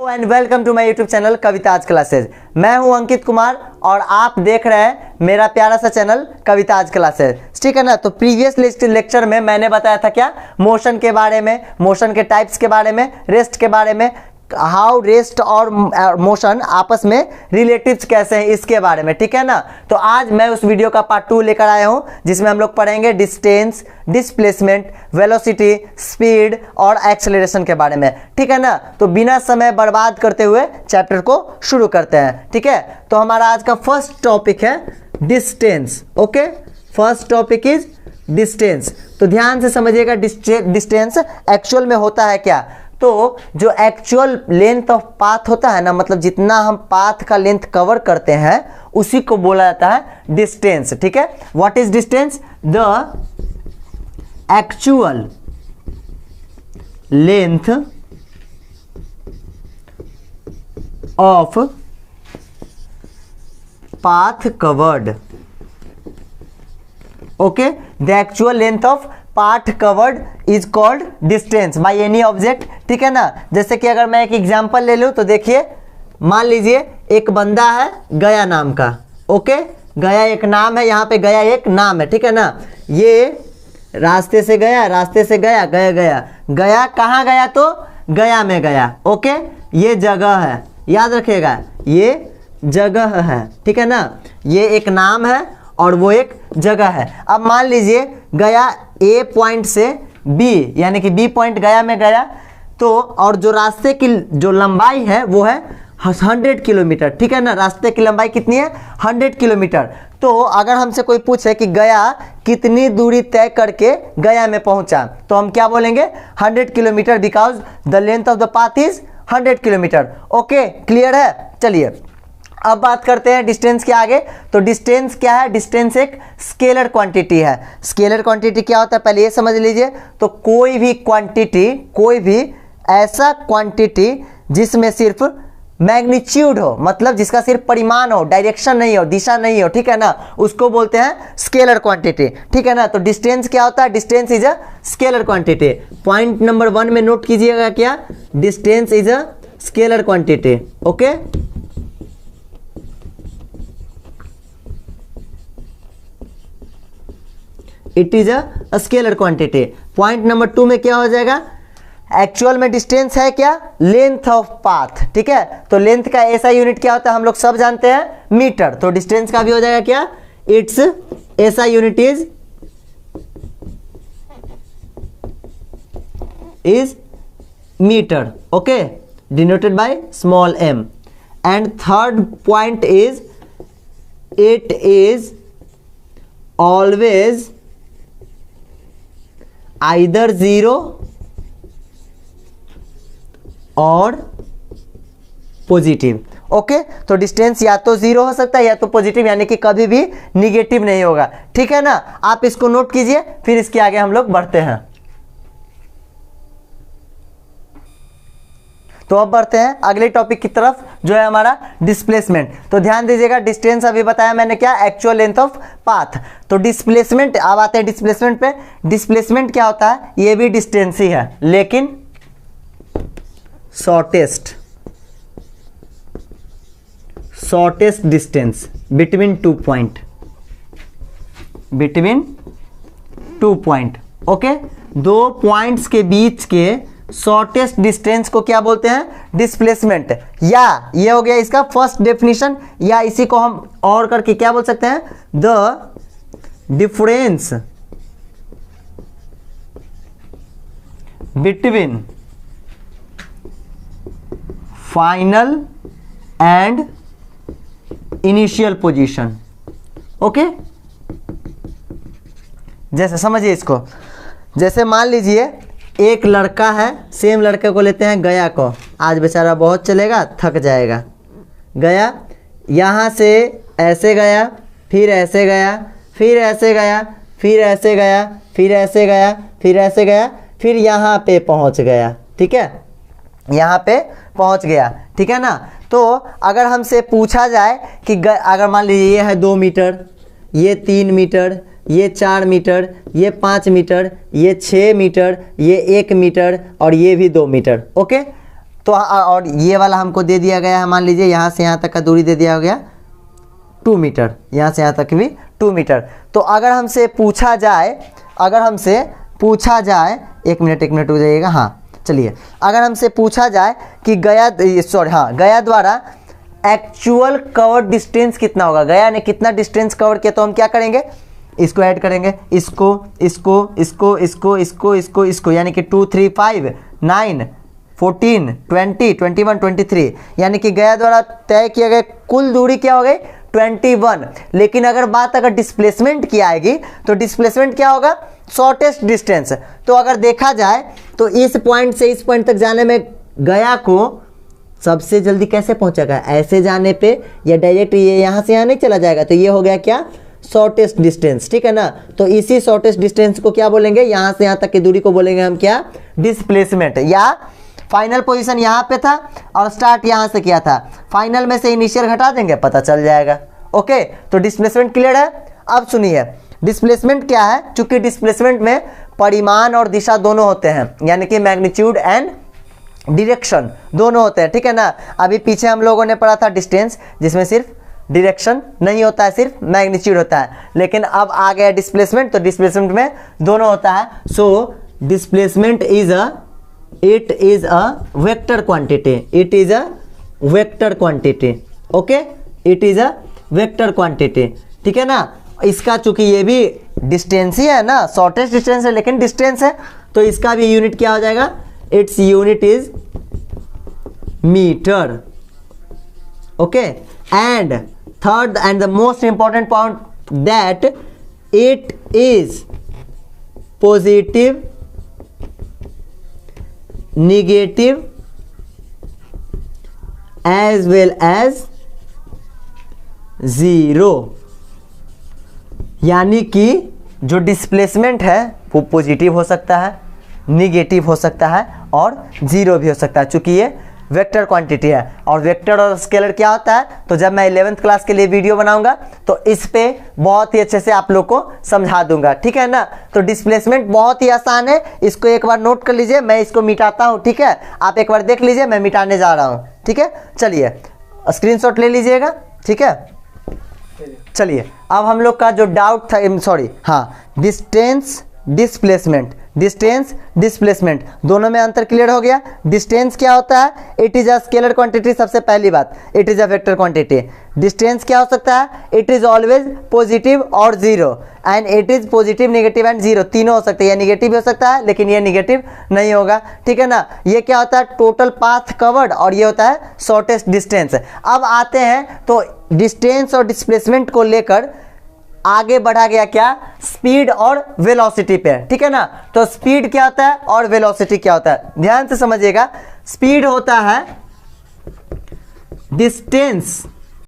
And welcome to my YouTube channel Kavita's classes. मैं हूं अंकित कुमार और आप देख रहे हैं मेरा प्यारा सा चैनल कविताज क्लासेज, ठीक है ना। तो प्रीवियस लेक्चर में मैंने बताया था क्या, मोशन के बारे में, मोशन के टाइप्स के बारे में, रेस्ट के बारे में, हाउ रेस्ट और मोशन आपस में रिलेटिव्स कैसे हैं इसके बारे में, ठीक है ना। तो आज मैं उस वीडियो का पार्ट 2 लेकर आया हूं जिसमें हम लोग पढ़ेंगे डिस्टेंस, डिस्प्लेसमेंट, वेलोसिटी, स्पीड और एक्सेलरेशन के बारे में, ठीक है ना। तो बिना समय बर्बाद करते हुए चैप्टर को शुरू करते हैं, ठीक है। तो हमारा आज का फर्स्ट टॉपिक है distance. Okay, first topic is distance. तो ध्यान से समझिएगा, डिस्टेंस एक्चुअल में होता है क्या। तो जो एक्चुअल लेंथ ऑफ पाथ होता है ना, मतलब जितना हम पाथ का लेंथ कवर करते हैं उसी को बोला जाता है डिस्टेंस, ठीक है। What is distance? The actual length of path covered. Okay, the actual length of path covered is called distance by any object, ठीक है ना। जैसे कि अगर मैं एक एग्जांपल ले लूं तो देखिए, मान लीजिए एक बंदा है गया नाम का। ओके, गया एक नाम है, यहाँ पे गया एक नाम है, ठीक है ना। ये रास्ते से गया, रास्ते से गया, गया गया गया, कहाँ गया? तो गया में गया। ओके, ये जगह है, याद रखिएगा ये जगह है, ठीक है ना। ये एक नाम है और वो एक जगह है। अब मान लीजिए गया ए पॉइंट से बी, यानी कि बी पॉइंट गया में गया, तो और जो रास्ते की जो लंबाई है वो है 100 किलोमीटर, ठीक है ना। रास्ते की लंबाई कितनी है? 100 किलोमीटर। तो अगर हमसे कोई पूछे कि गया कितनी दूरी तय करके गया में पहुंचा, तो हम क्या बोलेंगे? 100 kilometre, because the length of the path is 100 kilometre. Okay, clear है। चलिए अब बात करते हैं डिस्टेंस के आगे। तो डिस्टेंस क्या है? डिस्टेंस एक स्केलर क्वांटिटी है। स्केलर क्वांटिटी क्या होता है पहले ये समझ लीजिए। तो कोई भी क्वांटिटी, कोई भी ऐसा क्वांटिटी जिसमें सिर्फ मैग्नीट्यूड हो, मतलब जिसका सिर्फ परिमाण हो, डायरेक्शन नहीं हो, दिशा नहीं हो, ठीक है ना, उसको बोलते हैं स्केलर क्वांटिटी, ठीक है ना। तो डिस्टेंस क्या होता है? Distance is a scalar quantity. Point number 1 में नोट कीजिएगा क्या, distance is a scalar quantity. Okay, it is a scalar quantity. Point number 2 में क्या हो जाएगा? एक्चुअल में डिस्टेंस है क्या? लेंथ ऑफ पाथ, ठीक है। तो लेंथ का ऐसा यूनिट क्या होता है हम लोग सब जानते हैं, मीटर। तो डिस्टेंस का भी हो जाएगा क्या? इट्स ऐसा unit is metre. Okay, denoted by small m। And third point is it is always either 0 or positive. Okay, तो डिस्टेंस या तो 0 हो सकता है या तो पॉजिटिव, यानी कि कभी भी निगेटिव नहीं होगा, ठीक है ना। आप इसको नोट कीजिए, फिर इसके आगे हम लोग बढ़ते हैं। तो अब बढ़ते हैं अगले टॉपिक की तरफ, जो है हमारा डिस्प्लेसमेंट। तो ध्यान दीजिएगा, डिस्टेंस अभी बताया मैंने क्या, एक्चुअल लेंथ ऑफ पाथ। तो डिस्प्लेसमेंट, अब आते हैं डिस्प्लेसमेंट पे। डिस्प्लेसमेंट क्या होता है? ये भी डिस्टेंस ही है, लेकिन shortest distance between 2 point, between 2 point. Okay, 2 points के बीच के शॉर्टेस्ट डिस्टेंस को क्या बोलते हैं? डिस्प्लेसमेंट। या ये हो गया इसका फर्स्ट डेफिनेशन, या इसी को हम और करके क्या बोल सकते हैं? The difference between final and initial position. Okay, जैसे समझिए इसको, जैसे मान लीजिए एक लड़का है, सेम लड़के को लेते हैं गया को। आज बेचारा बहुत चलेगा, थक जाएगा। गया यहाँ से ऐसे गया, फिर ऐसे गया, फिर ऐसे गया, फिर ऐसे गया, फिर ऐसे गया, फिर ऐसे गया, फिर यहाँ पे पहुँच गया, ठीक है। यहाँ पे पहुँच गया, ठीक है ना। तो अगर हमसे पूछा जाए कि अगर मान लीजिए ये है 2 मीटर, ये 3 मीटर, ये 4 मीटर, ये 5 मीटर, ये 6 मीटर, ये 1 मीटर और ये भी 2 मीटर। ओके, तो और ये वाला हमको दे दिया गया है, मान लीजिए यहाँ से यहाँ तक का दूरी दे दिया गया 2 मीटर, यहाँ से यहाँ तक भी 2 मीटर। तो अगर हमसे पूछा जाए, एक मिनट हो जाइएगा, हाँ चलिए, अगर हमसे पूछा जाए कि गया द्वारा एक्चुअल कवर्ड डिस्टेंस कितना होगा, गया ने कितना डिस्टेंस कवर किया, तो हम क्या करेंगे, इसको ऐड करेंगे, इसको, यानी कि 2 3 5 9 14 20 21 23, यानी कि गया द्वारा तय किया गया कुल दूरी क्या हो गई 21। लेकिन अगर बात डिस्प्लेसमेंट की आएगी तो डिस्प्लेसमेंट क्या होगा, शॉर्टेस्ट डिस्टेंस। तो अगर देखा जाए तो इस पॉइंट से इस पॉइंट तक जाने में गया को सबसे जल्दी कैसे पहुंचेगा, ऐसे जाने पे या डायरेक्ट ये यहाँ से यहाँ नहीं चला जाएगा, तो ये हो गया क्या, शॉर्टेस्ट डिस्टेंस, ठीक है ना। तो इसी शॉर्टेस्ट डिस्टेंस को क्या बोलेंगे, यहाँ से यहाँ तक की दूरी को बोलेंगे हम क्या, डिस्प्लेसमेंट। या फाइनल पोजीशन यहाँ पे था और स्टार्ट यहाँ से किया था, फाइनल में से इनिशियल घटा देंगे, पता चल जाएगा। ओके, तो डिस्प्लेसमेंट क्लियर है। अब सुनिए डिस्प्लेसमेंट क्या है, चूंकि डिस्प्लेसमेंट में परिमाण और दिशा दोनों होते हैं, यानी कि मैग्नीट्यूड एंड डायरेक्शन दोनों होते हैं, ठीक है ना। अभी पीछे हम लोगों ने पढ़ा था डिस्टेंस, जिसमें सिर्फ डायरेक्शन नहीं होता है, सिर्फ मैग्नीट्यूड होता है। लेकिन अब आ गया डिस्प्लेसमेंट, तो डिस्प्लेसमेंट में दोनों होता है। So displacement is a vector quantity, okay, it is a vector quantity, ठीक है ना। इसका चूंकि ये भी डिस्टेंस ही है ना, शॉर्टेस्ट डिस्टेंस है लेकिन डिस्टेंस है, तो इसका भी यूनिट क्या हो जाएगा, it's unit is metre, okay. And third and the most important point, that it is positive, negative as well as zero, यानी कि जो डिस्प्लेसमेंट है वो पॉजिटिव हो सकता है, निगेटिव हो सकता है और जीरो भी हो सकता है, चूंकि ये वेक्टर क्वांटिटी है। और वेक्टर और स्केलर क्या होता है, तो जब मैं 11th क्लास के लिए वीडियो बनाऊंगा तो इस पे बहुत ही अच्छे से आप लोग को समझा दूंगा, ठीक है ना। तो डिस्प्लेसमेंट बहुत ही आसान है, इसको एक बार नोट कर लीजिए, मैं इसको मिटाता हूं, ठीक है। आप एक बार देख लीजिए, मैं मिटाने जा रहा हूं, ठीक है। चलिए स्क्रीनशॉट ले लीजिएगा, ठीक है। चलिए अब हम लोग का जो डाउट था, सॉरी, हाँ, डिस्टेंस डिस्प्लेसमेंट दोनों में अंतर क्लियर हो गया। डिस्टेंस क्या होता है, it is a scalar quantity, सबसे पहली बात, it is a vector quantity. Distance क्या हो सकता है, इट इज ऑलवेज पॉजिटिव और zero, and it is positive, negative and zero, तीनों हो सकते हैं। ये नेगेटिव भी हो सकता है लेकिन ये नेगेटिव नहीं होगा, ठीक है ना। ये क्या होता है, टोटल पाथ कवर्ड, और ये होता है शॉर्टेस्ट डिस्टेंस। अब आते हैं तो डिस्टेंस और डिस्प्लेसमेंट को लेकर आगे बढ़ा गया क्या, स्पीड और वेलोसिटी पे, ठीक है ना। तो स्पीड क्या होता है और वेलोसिटी क्या होता है, ध्यान से समझिएगा। स्पीड होता है डिस्टेंस